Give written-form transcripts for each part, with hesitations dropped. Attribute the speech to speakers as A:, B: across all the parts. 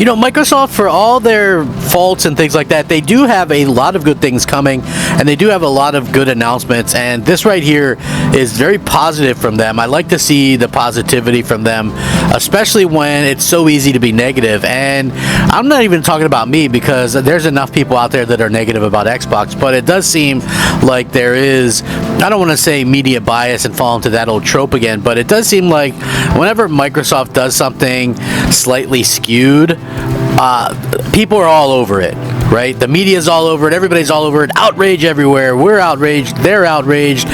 A: You know, Microsoft, for all their faults and things like that, they do have a lot of good things coming, and they do have a lot of good announcements, and this right here is very positive from them. I like to see the positivity from them, especially when it's so easy to be negative. And I'm not even talking about me, because there's enough people out there that are negative about Xbox, but it does seem like there is, I don't want to say media bias and fall into that old trope again, but it does seem like whenever Microsoft does something slightly skewed, people are all over it, right? The media's all over it, everybody's all over it, outrage everywhere, we're outraged, they're outraged,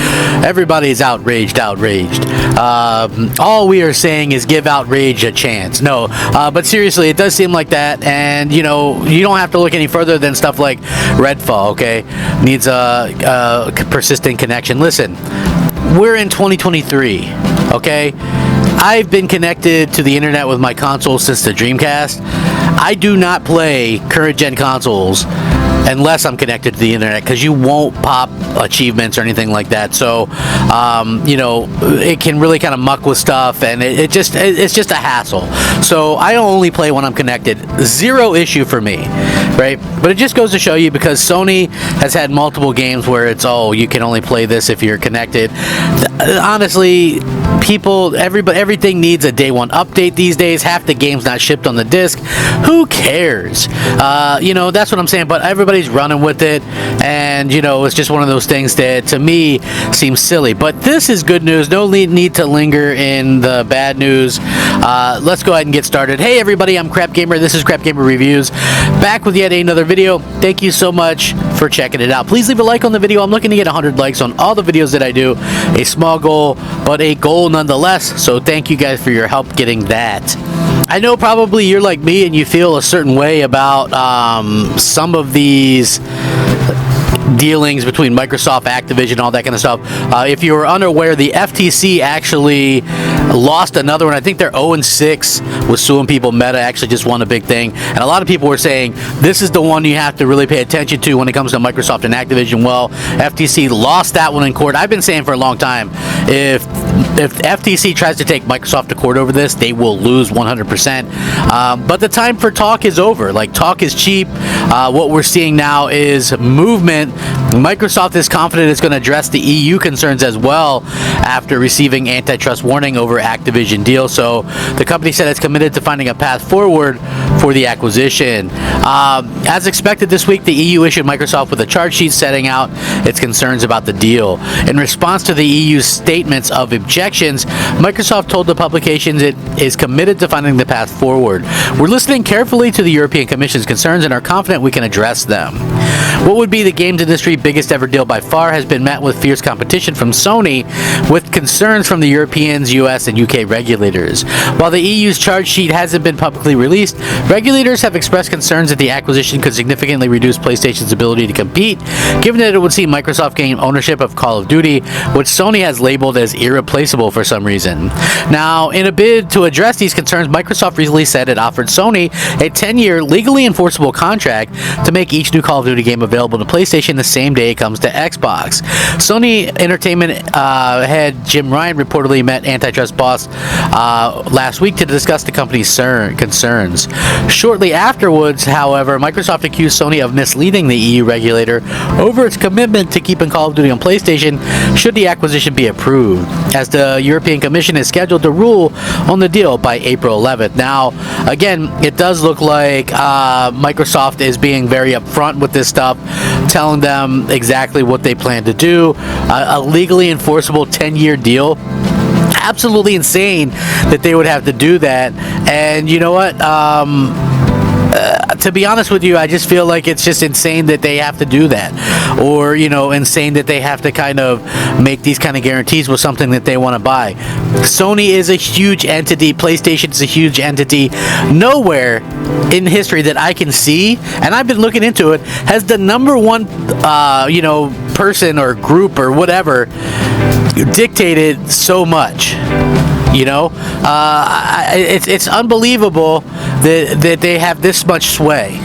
A: everybody's outraged. All we are saying is give outrage a chance. No, but seriously, it does seem like that, and you know, you don't have to look any further than stuff like Redfall, okay? Needs a persistent connection. Listen, we're in 2023, okay? I've been connected to the internet with my console since the Dreamcast. I do not play current gen consoles unless I'm connected to the internet, because you won't pop achievements or anything like that. So you know, it can really kind of muck with stuff, and it's just a hassle. So I only play when I'm connected. Zero issue for me, right? But it just goes to show you, because Sony has had multiple games where it's, oh, you can only play this if you're connected. Honestly, everything needs a day one update these days. Half the game's not shipped on the disc. Who cares? You know, that's what I'm saying. But everybody's running with it, and you know, it's just one of those things that to me seems silly. But this is good news. No need to linger in the bad news. Let's go ahead and get started. Hey everybody, I'm Crap Gamer. This is Crap Gamer Reviews, back with yet another video. Thank you so much for checking it out. Please leave a like on the video. I'm looking to get 100 likes on all the videos that I do. A small goal, but a goal nonetheless. So thank you guys for your help getting that. I know probably you're like me and you feel a certain way about some of these dealings between Microsoft, Activision, all that kind of stuff. If you were unaware, the FTC actually lost another one. I think they're 0-6 with suing people. Meta actually just won a big thing, and a lot of people were saying this is the one you have to really pay attention to when it comes to Microsoft and Activision. Well, FTC lost that one in court. I've been saying for a long time, if FTC tries to take Microsoft to court over this, they will lose 100%. But the time for talk is over. Like, talk is cheap. What we're seeing now is movement. Microsoft is confident it's going to address the EU concerns as well after receiving antitrust warning over Activision deal. So the company said it's committed to finding a path forward for the acquisition. As expected this week, the EU issued Microsoft with a charge sheet setting out its concerns about the deal. In response to the EU's statements of objections, Microsoft told the publications it is committed to finding the path forward. We're listening carefully to the European Commission's concerns and are confident we can address them. What would be the games industry biggest ever deal by far has been met with fierce competition from Sony, with concerns from the Europeans, US, and UK regulators. While the EU's charge sheet hasn't been publicly released, regulators have expressed concerns that the acquisition could significantly reduce PlayStation's ability to compete, given that it would see Microsoft gain ownership of Call of Duty, which Sony has labeled as irreplaceable for some reason. Now, in a bid to address these concerns, Microsoft recently said it offered Sony a 10-year legally enforceable contract to make each new Call of Duty game available to PlayStation the same day it comes to Xbox. Sony Entertainment head Jim Ryan reportedly met antitrust boss last week to discuss the company's concerns. Shortly afterwards, however, Microsoft accused Sony of misleading the EU regulator over its commitment to keeping Call of Duty on PlayStation should the acquisition be approved, as the European Commission is scheduled to rule on the deal by April 11th. Now, again, it does look like Microsoft is being very upfront with this stuff, telling them exactly what they plan to do. A legally enforceable 10-year deal. Absolutely insane that they would have to do that. And you know what? To be honest with you, I just feel like it's just insane that they have to do that, or you know, insane that they have to kind of make these kind of guarantees with something that they want to buy. Sony is a huge entity. PlayStation is a huge entity. Nowhere in history that I can see, and I've been looking into it, has the number one you know, person or group or whatever dictated so much. You know, it's unbelievable that they have this much sway.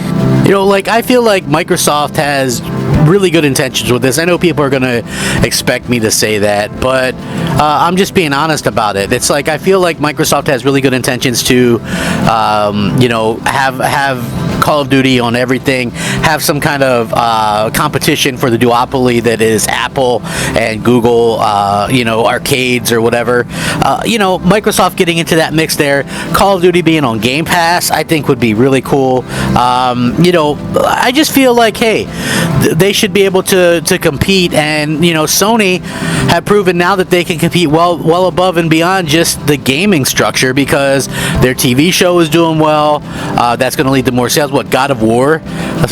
A: You know, like, I feel like Microsoft has really good intentions with this. I know people are going to expect me to say that, but I'm just being honest about it. It's like I feel like Microsoft has really good intentions to, you know, have Call of Duty on everything, have some kind of competition for the duopoly that is Apple and Google, you know, arcades or whatever. You know, Microsoft getting into that mix there, Call of Duty being on Game Pass, I think would be really cool. You know, I just feel like, hey, they should be able to compete, and you know, Sony have proven now that they can compete well above and beyond just the gaming structure, because their TV show is doing well. That's going to lead to more sales. What, God of War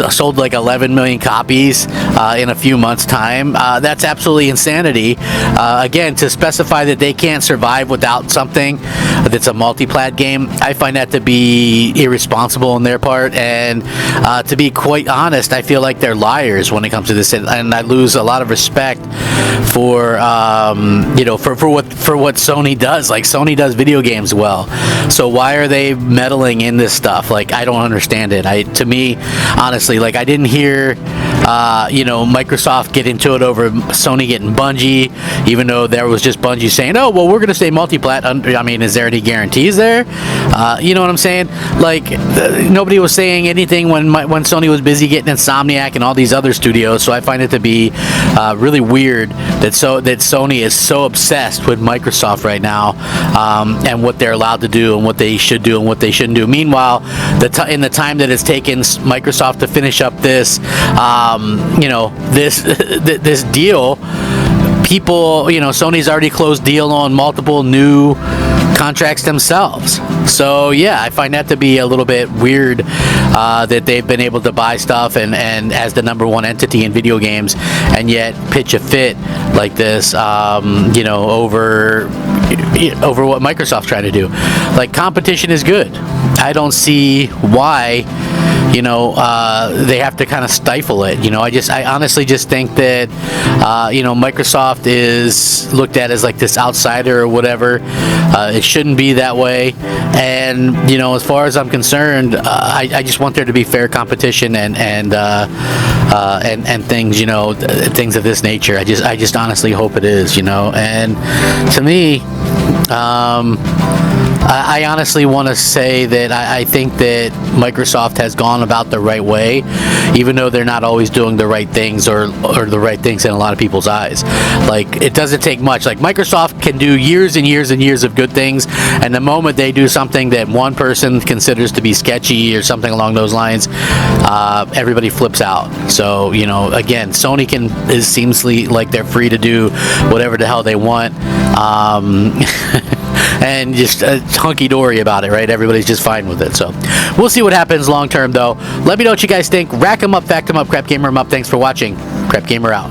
A: sold like 11 million copies in a few months' time. That's absolutely insanity. Again, to specify that they can't survive without something that's a multi-plat game, I find that to be irresponsible on their part. And to be quite honest, I feel like they're liars when it comes to this, and I lose a lot of respect for you know, for what Sony does. Like, Sony does video games well, so why are they meddling in this stuff? Like, I don't understand it. To me, honestly, like, I didn't hear you know, Microsoft get into it over Sony getting Bungie, even though there was just Bungie saying, oh well, we're gonna stay multi-plat. I mean, is there any guarantees there? You know what I'm saying? Like, nobody was saying anything when Sony was busy getting Insomniac and all these other studios. So I find it to be really weird that Sony is so obsessed with Microsoft right now, and what they're allowed to do and what they should do and what they shouldn't do. Meanwhile, in the time that it's taken Microsoft to finish up this, you know, this deal, people, you know, Sony's already closed deal on multiple new contracts themselves. So yeah, I find that to be a little bit weird, that they've been able to buy stuff and as the number one entity in video games, and yet pitch a fit like this, you know, over what Microsoft's trying to do. Like, competition is good. I don't see why, you know, they have to kind of stifle it. You know, I honestly just think that, you know, Microsoft is looked at as like this outsider or whatever. It shouldn't be that way. And, you know, as far as I'm concerned, I just want there to be fair competition and things, you know, things of this nature. I just honestly hope it is, you know. And to me, I honestly want to say that I think that Microsoft has gone about the right way, even though they're not always doing the right things or the right things in a lot of people's eyes. Like, it doesn't take much. Like, Microsoft can do years and years and years of good things, and the moment they do something that one person considers to be sketchy or something along those lines, everybody flips out. So, you know, again, Sony seems like they're free to do whatever the hell they want. And just hunky-dory about it, right? Everybody's just fine with it. So we'll see what happens long term, though. Let me know what you guys think. Rack 'em up, fact 'em up, Crap Gamer 'em up. Thanks for watching. Crap Gamer out.